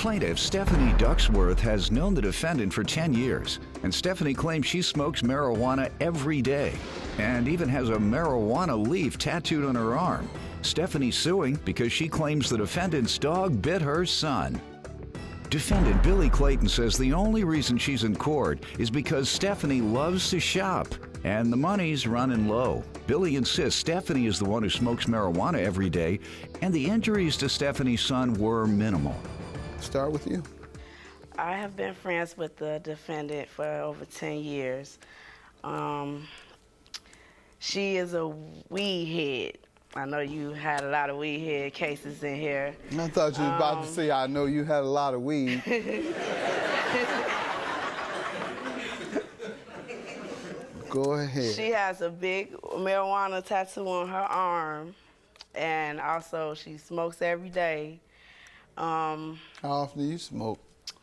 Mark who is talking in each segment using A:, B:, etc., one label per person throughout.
A: Plaintiff Stephanie Ducksworth has known the defendant for 10 years, and Stephanie claims she smokes marijuana every day and even has a marijuana leaf tattooed on her arm. Stephanie's suing because she claims the defendant's dog bit her son. Defendant Billy Clayton says the only reason she's in court is because Stephanie loves to shop and the money's running low. Billy insists Stephanie is the one who smokes marijuana every day, and the injuries to Stephanie's son were minimal.
B: Start with you.
C: I have been friends with the defendant for over 10 years. She is a weed head. I know you had a lot of weed head cases in here.
B: I thought you were about to say, I know you had a lot of weed. Go ahead.
C: She has a big marijuana tattoo on her arm, and also she smokes every day.
B: How often do you smoke?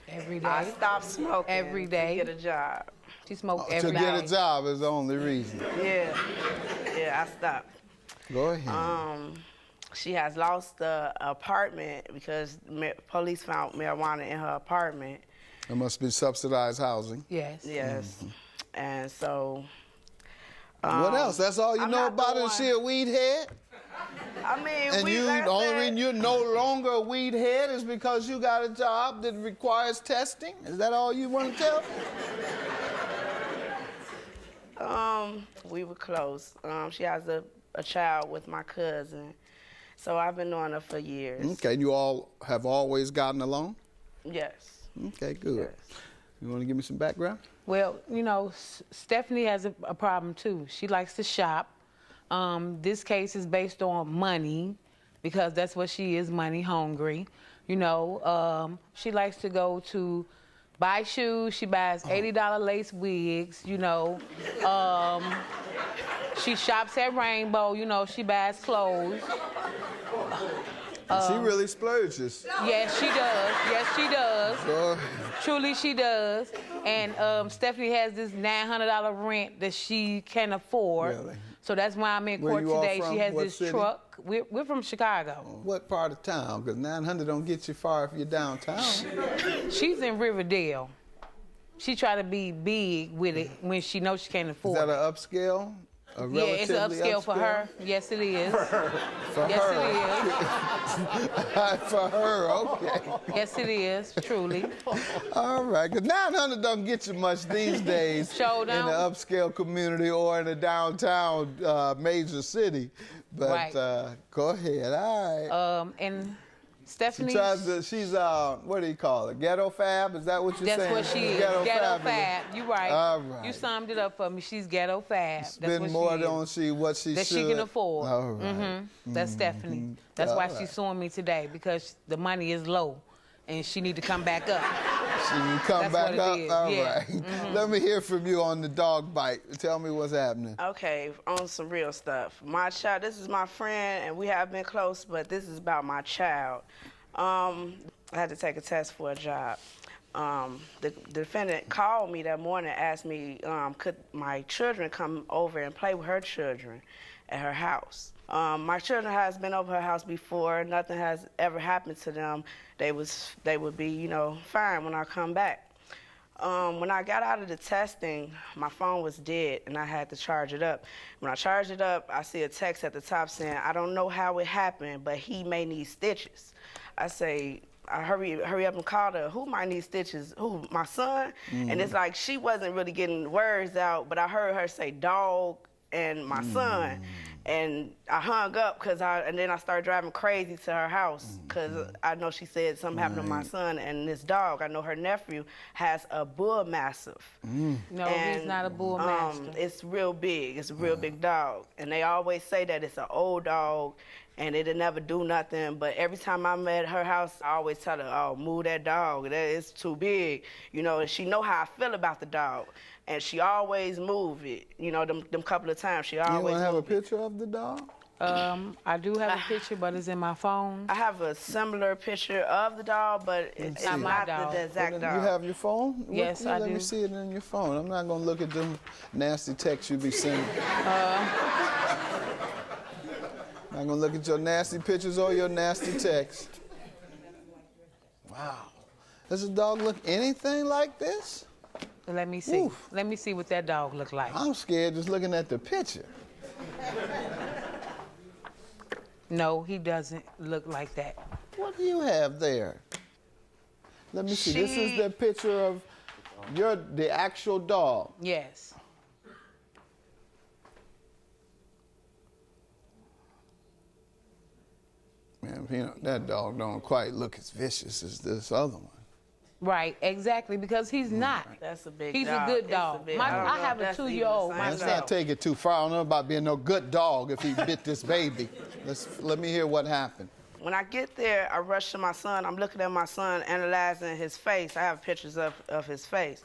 D: Every day.
C: I stopped smoking
D: every day
C: to get a job.
D: She smoked every day.
B: To get a job is the only reason.
C: Yeah, I stopped.
B: Go ahead.
C: She has lost the apartment because police found marijuana in her apartment.
B: It must be subsidized housing.
D: Yes.
C: Yes. Mm-hmm. And so...
B: what else? That's all you know about her? Is she a weed head?
C: I mean,
B: and the only reason you're no longer a weed head is because you got a job that requires testing? Is that all you want to tell?
C: We were close. She has a child with my cousin, so I've been knowing her for years.
B: Okay, and you all have always gotten along?
C: Yes.
B: Okay, good.
C: Yes.
B: You want to give me some background?
D: Well, you know, Stephanie has a problem too. She likes to shop. This case is based on money because that's what she is, money hungry. You know, she likes to go to buy shoes. She buys $80 lace wigs, you know. She shops at Rainbow, you know, she buys clothes.
B: She really splurges.
D: Yes, she does. Yes, she does. Truly, she does. And Stephanie has this $900 rent that she can afford.
B: Really?
D: So that's why I'm in court today. She has this truck. We're from Chicago.
B: What part of town? Because 900 don't get you far if you're downtown.
D: She's in Riverdale. She try to be big with it when she knows she can't afford it.
B: Is that an upscale?
D: Yeah, it's an upscale for her. Yes, it is.
B: For her.
D: Yes,
B: it is. For her, okay.
D: Yes, it is, truly.
B: All right, because 900 don't get you much these days in the upscale community or in a downtown major city. But go ahead, all right.
D: And Stephanie...
B: She's, what do you call it, ghetto fab? Is that what you're saying?
D: That's what she is, ghetto fab. You're right. All right. You summed it up for me. She's ghetto fab.
B: Spend more than what she
D: that
B: should.
D: she can afford.
B: All right.
D: That's Stephanie. That's why she's suing me today, because the money is low and she need to come back up.
B: She can come back up? All right. Let me hear from you on the dog bite. Tell me what's happening.
C: Okay, on some real stuff. My child, this is my friend, and we have been close, but this is about my child. I had to take a test for a job. The defendant called me that morning and asked me, could my children come over and play with her children at her house. My children has been over her house before. Nothing has ever happened to them. They would be, you know, fine when I come back. When I got out of the testing, my phone was dead and I had to charge it up. When I charged it up, I see a text at the top saying, I don't know how it happened, but he may need stitches. I say, I hurry up and call her. Who might need stitches? Who, my son? And it's like she wasn't really getting words out, but I heard her say dog and my son. And I hung up and then I started driving crazy to her house because I know she said something happened to my son and this dog. I know her nephew has a bull mastiff.
D: No, he's not a bull mastiff.
C: It's real big. It's a real big dog. And they always say that it's an old dog and it'll never do nothing. But every time I'm at her house, I always tell her, oh, move that dog. It's too big. You know, and she know how I feel about the dog. And she always move it. You know, them couple of times, she always
B: You want to have a
C: it.
B: picture of the dog?
D: I do have a picture, but it's in my phone.
C: I have a similar picture of the dog, but it's not the exact dog.
B: You have your phone?
D: Yes, I do.
B: Let me see it in your phone. I'm not going to look at them nasty texts you be sending. I'm not going to look at your nasty pictures or your nasty texts. Wow. Does the dog look anything like this?
D: Let me see.
B: Oof.
D: Let me see what that dog look like.
B: I'm scared just looking at the picture.
D: No, he doesn't look like that.
B: What do you have there? Let me see. This is the picture of the actual dog.
D: Yes.
B: Man, you know, that dog don't quite look as vicious as this other one.
D: Right, exactly, because he's not.
C: That's a big
D: He's
C: dog.
D: a good dog. I have a 2-year-old.
B: Let's not take it too far. I don't know about being no good dog if he bit this baby. Let me hear what happened.
C: When I get there, I rush to my son. I'm looking at my son, analyzing his face. I have pictures of his face.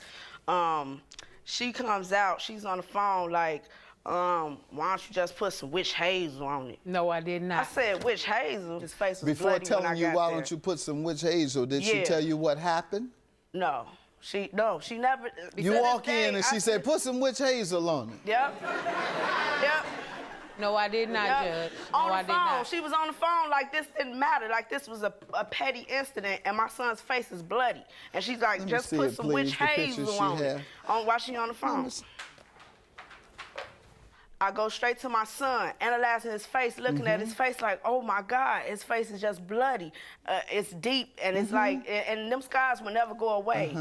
C: She comes out. She's on the phone like, why don't you just put some witch hazel on it?
D: No, I did not.
C: I said witch hazel. His face was
B: Before
C: bloody
B: telling
C: when I
B: you
C: got
B: why
C: there.
B: don't you put some witch hazel, did she tell you what happened?
C: No, she never.
B: You walk in and she said, put some witch hazel on it.
C: Yep. Yep.
D: No, I did not, Judge. No,
C: On the
D: I did
C: phone,
D: not.
C: she was on the phone like this didn't matter, like this was a petty incident, and my son's face is bloody. And she's like,
B: Let me
C: just
B: see
C: put
B: it,
C: some
B: please,
C: witch
B: the picture
C: hazel
B: she
C: on
B: had.
C: it. While she on the phone. I go straight to my son, analyzing his face, looking at his face like, oh my God, his face is just bloody. It's deep, and it's like, and them scars will never go away.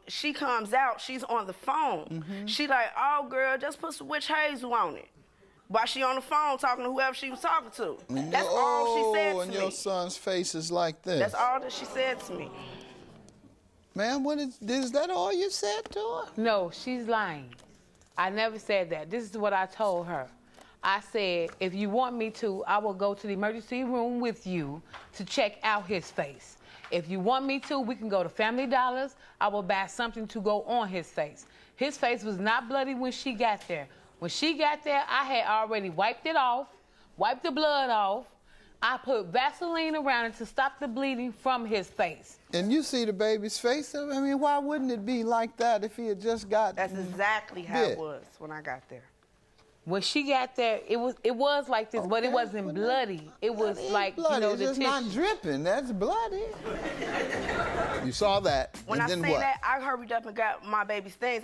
C: She comes out, she's on the phone. She like, oh girl, just put some witch hazel on it. While she on the phone talking to whoever she was talking to. That's all she said to me.
B: And your son's face is like this.
C: That's all that she said to me.
B: Ma'am, is that all you said to her?
D: No, she's lying. I never said that. This is what I told her. I said, if you want me to, I will go to the emergency room with you to check out his face. If you want me to, we can go to Family Dollars. I will buy something to go on his face. His face was not bloody when she got there. When she got there, I had already wiped it off, wiped the blood off. I put Vaseline around it to stop the bleeding from his face.
B: And you see the baby's face? I mean, why wouldn't it be like that if he had just got
C: That's exactly how it was when I got there.
D: When she got there, it was like this, but it wasn't bloody. It was like,
B: bloody.
D: you know,
B: it's
D: the
B: just
D: tissue.
B: not dripping. That's bloody. You saw that.
C: When
B: and
C: I
B: then
C: seen
B: what?
C: that, I hurried up and got my baby's things.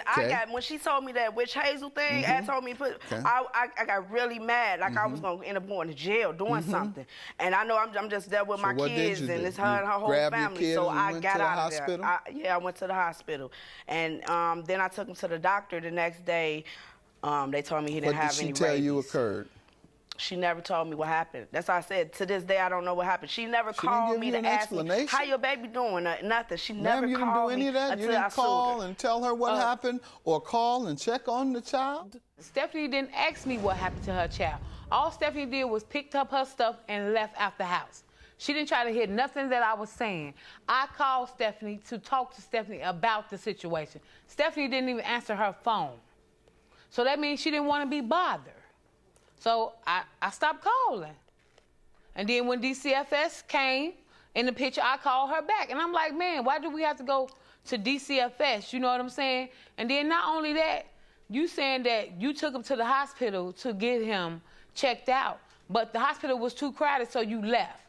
C: When she told me that witch hazel thing, and told me to put, I got really mad, like I was gonna end up going to jail doing something. And I know I'm just there with my kids, and it's her and her whole family. So I got out of there. I went to the hospital, and then I took him to the doctor the next day. They told me he didn't have any rabies.
B: What did she tell you occurred?
C: She never told me what happened. That's why I said, to this day, I don't know what happened. She never called me to ask me, how your baby doing? Nothing. She never called me.
B: You didn't do any of that? You didn't call and tell her what happened or call and check on the child?
D: Stephanie didn't ask me what happened to her child. All Stephanie did was picked up her stuff and left out the house. She didn't try to hear nothing that I was saying. I called Stephanie to talk to Stephanie about the situation. Stephanie didn't even answer her phone. So that means she didn't want to be bothered. So I stopped calling. And then when DCFS came in the picture, I called her back. And I'm like, man, why do we have to go to DCFS? You know what I'm saying? And then not only that, you saying that you took him to the hospital to get him checked out, but the hospital was too crowded, so you left.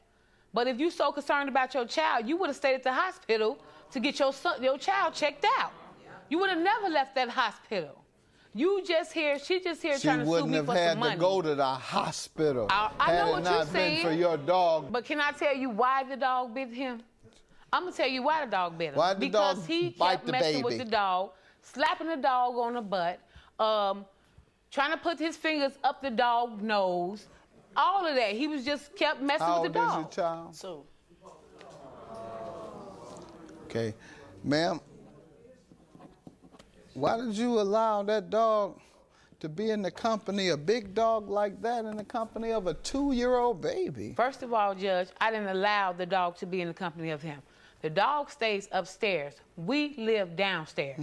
D: But if you're so concerned about your child, you would have stayed at the hospital to get your child checked out. You would have never left that hospital. She just here trying to sue me for some money.
B: She wouldn't have had to go to the hospital
D: I know what you're saying.
B: Had it not been for your dog.
D: But can I tell you why the dog bit him? I'm going to tell you why the dog bit him.
B: Why did the dog
D: because he
B: bite
D: kept
B: the
D: messing
B: baby?
D: with the dog, slapping the dog on the butt, trying to put his fingers up the dog's nose, all of that. He was just kept messing with the dog.
B: How old is your child?
C: 2.
B: Okay. Ma'am, why did you allow that dog to be in the company, a big dog like that, in the company of a 2-year-old baby?
D: First of all, Judge, I didn't allow the dog to be in the company of him. The dog stays upstairs. We live downstairs.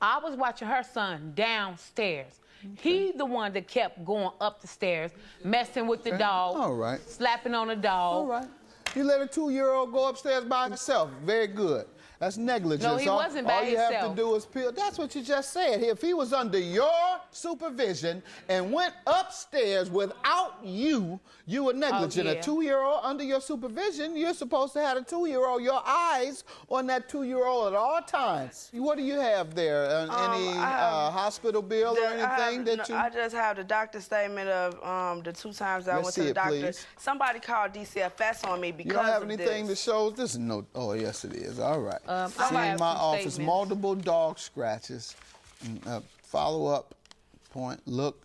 D: I was watching her son downstairs. He the one that kept going up the stairs, messing with the dog,
B: all right,
D: slapping on the dog.
B: All right. You let a 2-year-old go upstairs by herself. Very good. That's negligence.
D: No, he wasn't by
B: All you have to
D: himself.
B: do is peel. That's what you just said. If he was under your supervision and went upstairs without you, you were negligent.
D: yeah.
B: A 2-year-old under your supervision, you're supposed to have a 2-year-old. Your eyes on that 2-year-old at all times. What do you have there? Any hospital bill or anything that you?
C: I just have the doctor's statement of the 2 times that I went to the doctor.
B: Please.
C: Somebody called DCFS on me because
B: You don't have
C: of
B: anything
C: this.
B: that shows this? No. Oh, yes, it is. All right.
D: I
B: See
D: have
B: in my
D: some
B: office,
D: statements.
B: multiple dog scratches. Follow-up point. Look,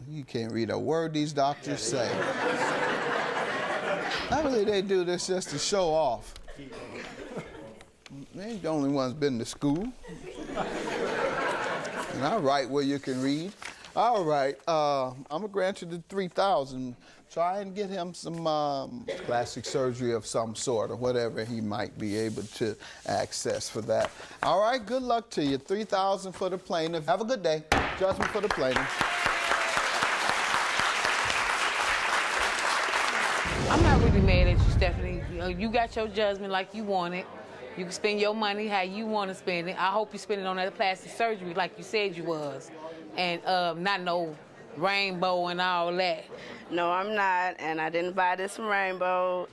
B: you can't read a word these doctors say. I believe they do this just to show off. They ain't the only ones been to school. And I write where you can read. All right, I'm gonna grant you the $3,000. Try and get him some plastic surgery of some sort or whatever he might be able to access for that. All right, good luck to you. $3,000 for the plaintiff. Have a good day. Judgment for the plaintiff.
D: I'm not really mad at you, Stephanie. You got your judgment like you want it. You can spend your money how you want to spend it. I hope you spend it on that plastic surgery like you said you was. And not no rainbow and all that.
C: No, I'm not, and I didn't buy this from Rainbow.